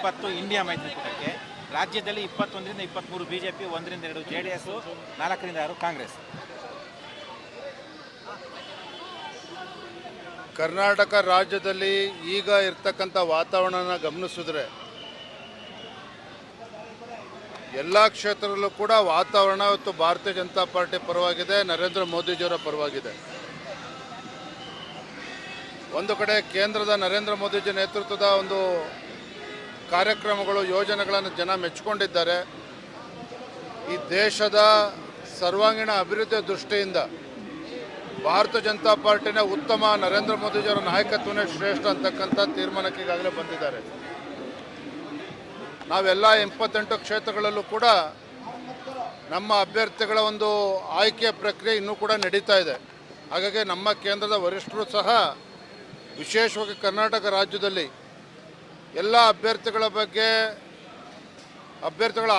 20 India ಮೈತ್ರಿಕೂಟಕ್ಕೆ, ರಾಜ್ಯದಲ್ಲಿ 21ರಿಂದ 23 BJP, 1ರಿಂದ 2 JDS, 4ರಿಂದ 6 Congress. Karnataka ರಾಜ್ಯದಲ್ಲಿ ಈಗ ಇರ್ತಕ್ಕಂಥ ವಾತಾವರಣನ ಗಮನಿಸಿದ್ರೆ ಎಲ್ಲ ಕ್ಷೇತ್ರದಲ್ಲೂ ಕೂಡ ವಾತಾವರಣ ಇವತ್ತು ಭಾರತೀಯ ಜನತಾ ಪಾರ್ಟಿ ಪರವಾಗಿದೆ, ನರೇಂದ್ರ ಮೋದಿಜಿಯವರ ಪರವಾಗಿದೆ. ಒಂದು ಕಡೆ ಕೇಂದ್ರದ ನರೇಂದ್ರ ಮೋದಿಜಿ ನೇತೃತ್ವದ ಒಂದು ಕಾರ್ಯಕ್ರಮಗಳು, ಯೋಜನೆಗಳನ್ನು ಜನ ಮೆಚ್ಚಿಕೊಂಡಿದ್ದಾರೆ. ಈ ದೇಶದ ಸರ್ವಾಂಗೀಣ ಅಭಿವೃದ್ಧಿಯ ದೃಷ್ಟಿಯಿಂದ ಭಾರತೀಯ ಜನತಾ ಪಾರ್ಟಿನ ಉತ್ತಮ, ನರೇಂದ್ರ ಮೋದಿಜಿಯವರ ನಾಯಕತ್ವನೇ ಶ್ರೇಷ್ಠ ಅಂತಕ್ಕಂಥ ತೀರ್ಮಾನಕ್ಕೆ ಈಗಾಗಲೇ ಬಂದಿದ್ದಾರೆ. ನಾವೆಲ್ಲ 28 ಕ್ಷೇತ್ರಗಳಲ್ಲೂ ಕೂಡ ನಮ್ಮ ಅಭ್ಯರ್ಥಿಗಳ ಒಂದು ಆಯ್ಕೆಯ ಪ್ರಕ್ರಿಯೆ ಇನ್ನೂ ಕೂಡ ನಡೀತಾ ಇದೆ. ಹಾಗಾಗಿ ನಮ್ಮ ಕೇಂದ್ರದ ವರಿಷ್ಠರು ಸಹ ವಿಶೇಷವಾಗಿ ಕರ್ನಾಟಕ ರಾಜ್ಯದಲ್ಲಿ ಎಲ್ಲ ಅಭ್ಯರ್ಥಿಗಳ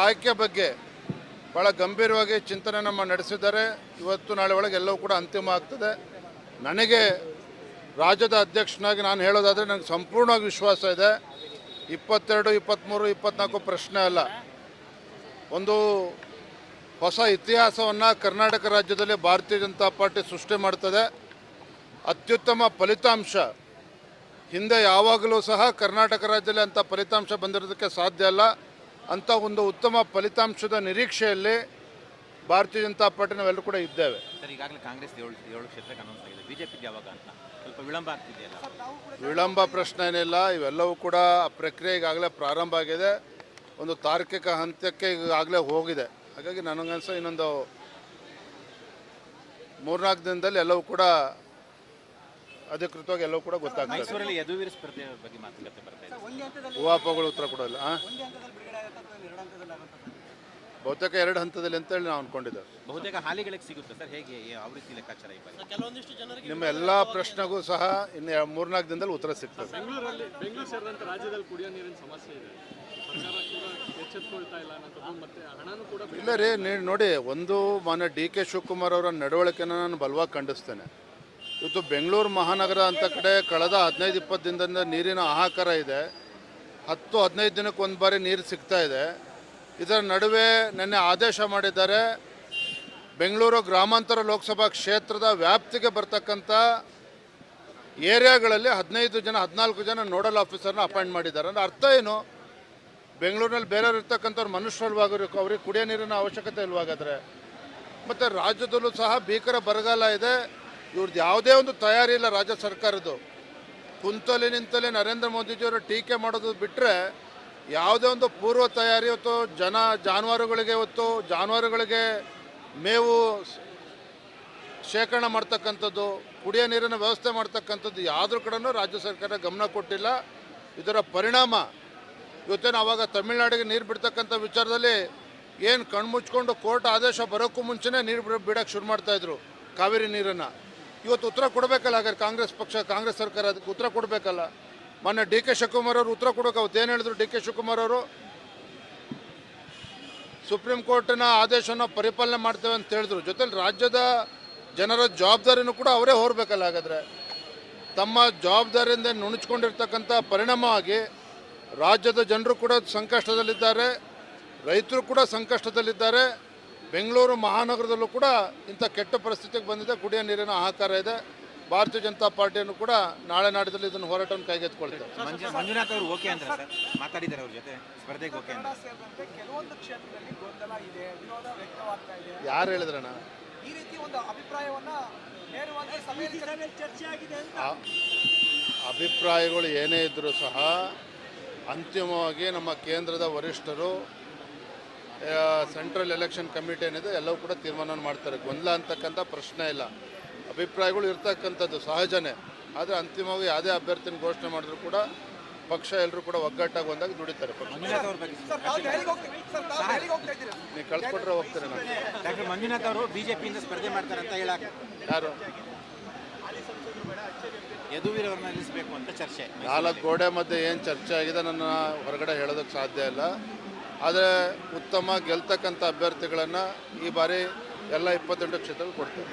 ಆಯ್ಕೆ ಬಗ್ಗೆ ಭಾಳ ಗಂಭೀರವಾಗಿ ಚಿಂತನೆ ನಡೆಸಿದ್ದಾರೆ. ಇವತ್ತು ನಾಳೆ ಒಳಗೆ ಎಲ್ಲವೂ ಕೂಡ ಅಂತಿಮ ಆಗ್ತದೆ. ನನಗೆ ರಾಜ್ಯದ ಅಧ್ಯಕ್ಷನಾಗಿ ನಾನು ಹೇಳೋದಾದರೆ ನನಗೆ ಸಂಪೂರ್ಣವಾಗಿ ವಿಶ್ವಾಸ ಇದೆ. 22, 23, 24 ಪ್ರಶ್ನೆ ಅಲ್ಲ, ಒಂದು ಹೊಸ ಇತಿಹಾಸವನ್ನು ಕರ್ನಾಟಕ ರಾಜ್ಯದಲ್ಲಿ ಭಾರತೀಯ ಜನತಾ ಪಾರ್ಟಿ ಸೃಷ್ಟಿ ಮಾಡ್ತದೆ. ಅತ್ಯುತ್ತಮ ಫಲಿತಾಂಶ ಹಿಂದೆ ಯಾವಾಗಲೂ ಸಹ ಕರ್ನಾಟಕ ರಾಜ್ಯದಲ್ಲಿ ಅಂಥ ಫಲಿತಾಂಶ ಬಂದಿರೋದಕ್ಕೆ ಸಾಧ್ಯ ಅಲ್ಲ. ಅಂಥ ಒಂದು ಉತ್ತಮ ಫಲಿತಾಂಶದ ನಿರೀಕ್ಷೆಯಲ್ಲಿ ಭಾರತೀಯ ಜನತಾ ಪಾರ್ಟಿ ನಾವೆಲ್ಲರೂ ಕೂಡ ಇದ್ದೇವೆ. ಸರ್, ಈಗಾಗಲೇ ಕಾಂಗ್ರೆಸ್ 7 ಕ್ಷೇತ್ರಕ್ಕೆ ಅನೌನ್ಸ್ ಆಗಿದೆ. ಬಿಜೆಪಿಗೆ ಯಾವಾಗ ಅಂತ ಸ್ವಲ್ಪ ವಿಳಂಬ ಆಗ್ತಿದೆಯಲ್ಲ? ವಿಳಂಬ ಪ್ರಶ್ನೆ ಏನಿಲ್ಲ, ಇವೆಲ್ಲವೂ ಕೂಡ ಪ್ರಕ್ರಿಯೆ ಈಗಾಗಲೇ ಪ್ರಾರಂಭ ಆಗಿದೆ. ಒಂದು ತಾರ್ಕಿಕ ಹಂತಕ್ಕೆ ಈಗಾಗಲೇ ಹೋಗಿದೆ. ಹಾಗಾಗಿ ನನಗನ್ಸ ಇನ್ನೊಂದು 3-4 ದಿನದಲ್ಲಿ ಎಲ್ಲವೂ ಕೂಡ ಅಧಿಕೃತವಾಗಿ ಎಲ್ಲವೂ ಕೂಡ ಗೊತ್ತಾಗ್ತದೆ. ಮೈಸೂರಲ್ಲಿ ಯದುವೀರ ಸ್ಪರ್ಧೆ ಬಗ್ಗೆ ಮಾತುಕತೆ ಬರ್ತಾ ಇದೆ. ಊಹಾಪೋಹಗಳು ಉತ್ತರ ಕೊಡಲ್ಲ. ಬಹುತೇಕ 2 ಹಂತದಲ್ಲಿ ಅಂತೇಳಿ ನಾವು ಅನ್ಕೊಂಡಿದ್ದೇವೆ. ಬಹುತೇಕ ಹಾಲಿಗಳಿಗೆ ಸಿಗುತ್ತೆ ಸರ್, ಹೇಗೆ ಯಾವ ರೀತಿ ಲೆಕ್ಕಾಚಾರ? ಕೆಲವೊಂದಿಷ್ಟು ಜನರಿಗೆ ನಿಮ್ಮ ಎಲ್ಲ ಪ್ರಶ್ನೆಗೂ ಸಹ ಇನ್ನು 3-4 ದಿನದಲ್ಲಿ ಉತ್ತರ ಸಿಗ್ತದೆ. ಬೆಂಗಳೂರು ಸೇರಿದಂತೆ ರಾಜ್ಯದಲ್ಲಿ ಕುಡಿಯೋ ನೀರಿನ ಸಮಸ್ಯೆ ಇದೆ. ಸರ್ಕಾರ ಕೂಡ ಎಚ್ಚೆತ್ತುಕೊಳ್ತಾ ಇಲ್ಲ ಅನ್ನೋದು, ಮತ್ತೆ ಹಣನೂ ಕೂಡ ಇಲ್ಲ ರೀ. ನೋಡಿ, ಒಂದು ಮಾನ್ಯ DK ಶಿವಕುಮಾರ್ ಅವರ ನಡವಳಿಕೆನ ನಾನು ಬಲವಾಗಿ ಖಂಡಿಸ್ತೇನೆ. ಇವತ್ತು ಬೆಂಗಳೂರು ಮಹಾನಗರ ಅಂತ ಕಡೆ ಕಳೆದ 15-20 ದಿನದಿಂದ ನೀರಿನ ಹಾಹಾಕಾರ ಇದೆ. 10-15 ದಿನಕ್ಕೆ ಒಂದು ಬಾರಿ ನೀರು ಸಿಗ್ತಾ ಇದೆ. ಇದರ ನಡುವೆ ನಿನ್ನೆ ಆದೇಶ ಮಾಡಿದ್ದಾರೆ, ಬೆಂಗಳೂರು ಗ್ರಾಮಾಂತರ ಲೋಕಸಭಾ ಕ್ಷೇತ್ರದ ವ್ಯಾಪ್ತಿಗೆ ಬರ್ತಕ್ಕಂಥ ಏರಿಯಾಗಳಲ್ಲಿ 14 ಜನ ನೋಡಲ್ ಆಫೀಸರ್ನ ಅಪಾಯಿಂಟ್ ಮಾಡಿದ್ದಾರೆ. ಅಂದರೆ ಅರ್ಥ ಏನು? ಬೆಂಗಳೂರಿನಲ್ಲಿ ಬೇರೆಯವ್ರು ಇರ್ತಕ್ಕಂಥವ್ರು ಮನುಷ್ಯರಲ್ವಾಗಬೇಕು, ಅವ್ರಿಗೆ ಕುಡಿಯೋ ನೀರಿನ ಅವಶ್ಯಕತೆ ಇಲ್ವಾಗಾದರೆ. ಮತ್ತು ರಾಜ್ಯದಲ್ಲೂ ಸಹ ಭೀಕರ ಬರಗಾಲ ಇದೆ. ಇವ್ರದ್ದು ಯಾವುದೇ ಒಂದು ತಯಾರಿ ಇಲ್ಲ ರಾಜ್ಯ ಸರ್ಕಾರದ್ದು. ಕುಂತಲೇ ನಿಂತಲೇ ನರೇಂದ್ರ ಮೋದಿಜಿಯವರು ಟೀಕೆ ಮಾಡೋದು ಬಿಟ್ಟರೆ ಯಾವುದೇ ಒಂದು ಪೂರ್ವ ತಯಾರಿ, ಇವತ್ತು ಜಾನುವಾರುಗಳಿಗೆ ಮೇವು ಶೇಖರಣೆ ಮಾಡ್ತಕ್ಕಂಥದ್ದು, ಕುಡಿಯೋ ನೀರಿನ ವ್ಯವಸ್ಥೆ ಮಾಡ್ತಕ್ಕಂಥದ್ದು ಯಾವುದ್ರ ಕಡೆನೂ ರಾಜ್ಯ ಸರ್ಕಾರ ಗಮನ ಕೊಟ್ಟಿಲ್ಲ. ಇದರ ಪರಿಣಾಮ ಇವತ್ತೇನು ಆವಾಗ ತಮಿಳುನಾಡಿಗೆ ನೀರು ಬಿಡ್ತಕ್ಕಂಥ ವಿಚಾರದಲ್ಲಿ ಏನು ಕಣ್ಮುಚ್ಕೊಂಡು ಕೋರ್ಟ್ ಆದೇಶ ಬರೋಕ್ಕೂ ಮುಂಚೆನೇ ನೀರು ಬಿಡೋಕ್ಕೆ ಶುರು ಮಾಡ್ತಾಯಿದ್ರು ಕಾವೇರಿ ನೀರನ್ನು. ಇವತ್ತು ಉತ್ತರ ಕೊಡಬೇಕಲ್ಲ. ಹಾಗಾದ್ರೆ ಕಾಂಗ್ರೆಸ್ ಸರ್ಕಾರ ಅದಕ್ಕೆ ಉತ್ತರ ಕೊಡಬೇಕಲ್ಲ. ಮೊನ್ನೆ DK ಶಿವಕುಮಾರ್ ಅವರು ಉತ್ತರ ಕೊಡೋಕೆ ಅವತ್ತು ಏನು ಹೇಳಿದ್ರು? DK ಶಿವಕುಮಾರ್ ಅವರು ಸುಪ್ರೀಂ ಕೋರ್ಟಿನ ಆದೇಶನ ಪರಿಪಾಲನೆ ಮಾಡ್ತೇವೆ ಅಂತ ಹೇಳಿದ್ರು. ಜೊತೆಲಿ ರಾಜ್ಯದ ಜನರ ಜವಾಬ್ದಾರಿನೂ ಕೂಡ ಅವರೇ ಹೊರಬೇಕಲ್ಲ. ಹಾಗಾದರೆ ತಮ್ಮ ಜವಾಬ್ದಾರಿಯಿಂದ ನುಣುಚ್ಕೊಂಡಿರ್ತಕ್ಕಂಥ ಪರಿಣಾಮವಾಗಿ ರಾಜ್ಯದ ಜನರು ಕೂಡ ಸಂಕಷ್ಟದಲ್ಲಿದ್ದಾರೆ, ರೈತರು ಕೂಡ ಸಂಕಷ್ಟದಲ್ಲಿದ್ದಾರೆ. ಬೆಂಗಳೂರು ಮಹಾನಗರದಲ್ಲೂ ಕೂಡ ಇಂಥ ಕೆಟ್ಟ ಪರಿಸ್ಥಿತಿಗೆ ಬಂದಿದೆ. ಕುಡಿಯೋ ನೀರಿನ ಹಾಹಾಕಾರ ಇದೆ. ಭಾರತೀಯ ಜನತಾ ಪಾರ್ಟಿಯನ್ನು ಕೂಡ ನಾಳೆ ನಾಡಿದಲ್ಲಿ ಇದನ್ನು ಹೋರಾಟವನ್ನು ಕೈಗೆತ್ತಿಕೊಳ್ತಾರೆ. ಮಂಜುನಾಥ್ ಅವರು ಓಕೆ ಅಂದ್ರೆ ಸರ್ ಮಾತಾಡಿದ್ದಾರೆ ಅವ್ರ ಜೊತೆ ಸ್ಪರ್ಧೆಗೆ ಓಕೆ ಅಂತ. ಕೆಲವೊಂದು ಕ್ಷೇತ್ರದಲ್ಲಿ ಗೊಂದಲ ಇದೆ, ವಿರೋಧ ವ್ಯಕ್ತವಾಗ್ತಾ ಇದೆ. ಯಾರು ಹೇಳಿದ್ರಣ್ಣ? ಈ ರೀತಿ ಒಂದು ಅಭಿಪ್ರಾಯವನ್ನ ನೇರವಾಗಿ ಸಭೆಯಲ್ಲಿ ಚರ್ಚೆ ಆಗಿದೆ ಅಂತ. ಅಭಿಪ್ರಾಯಗಳು ಏನೇ ಇದ್ದರೂ ಸಹ ಅಂತಿಮವಾಗಿ ನಮ್ಮ ಕೇಂದ್ರದ ವರಿಷ್ಠರು, ಸೆಂಟ್ರಲ್ ಎಲೆಕ್ಷನ್ ಕಮಿಟಿ ಏನಿದೆ ಎಲ್ಲವೂ ಕೂಡ ತೀರ್ಮಾನ ಮಾಡ್ತಾರೆ. ಗೊಂದಲ ಅಂತಕ್ಕಂಥ ಪ್ರಶ್ನೆ ಇಲ್ಲ. ಅಭಿಪ್ರಾಯಗಳು ಇರ್ತಕ್ಕಂಥದ್ದು ಸಹಜನೇ. ಆದರೆ ಅಂತಿಮವಾಗಿ ಯಾವುದೇ ಅಭ್ಯರ್ಥಿನ ಘೋಷಣೆ ಮಾಡಿದ್ರು ಕೂಡ ಪಕ್ಷ ಎಲ್ಲರೂ ಕೂಡ ಒಗ್ಗಟ್ಟಾಗಿ ಒಂದಾಗಿ ದುಡಿತಾರೆ. ನೀವು ಕಳ್ಸಿಕೊಟ್ರೆ ಹೋಗ್ತಾರೆ. ನಾನು ಡಾಕ್ಟರ್ ಮಂಜುನಾಥ್ ಅವರು ಬಿಜೆಪಿಯಿಂದ ಸ್ಪರ್ಧೆ ಮಾಡ್ತಾರೆ ಅಂತ ಹೇಳಕ್ಕೆ ಯಾರು? ಯದುವೀರ್ ಅವ್ರನ್ನ ನಿಲ್ಲಿಸಬೇಕು ಅಂತ ಚರ್ಚೆ. 4 ಗೋಡೆ ಮಧ್ಯೆ ಏನು ಚರ್ಚೆ ಆಗಿದೆ ನನ್ನ ಹೊರಗಡೆ ಹೇಳೋದಕ್ಕೆ ಸಾಧ್ಯ ಇಲ್ಲ. ಆದರೆ ಉತ್ತಮ ಗೆಲ್ತಕ್ಕಂಥ ಅಭ್ಯರ್ಥಿಗಳನ್ನು ಈ ಬಾರಿ ಎಲ್ಲ 28 ಕ್ಷೇತ್ರಗಳು ಕೊಡ್ತಾರೆ.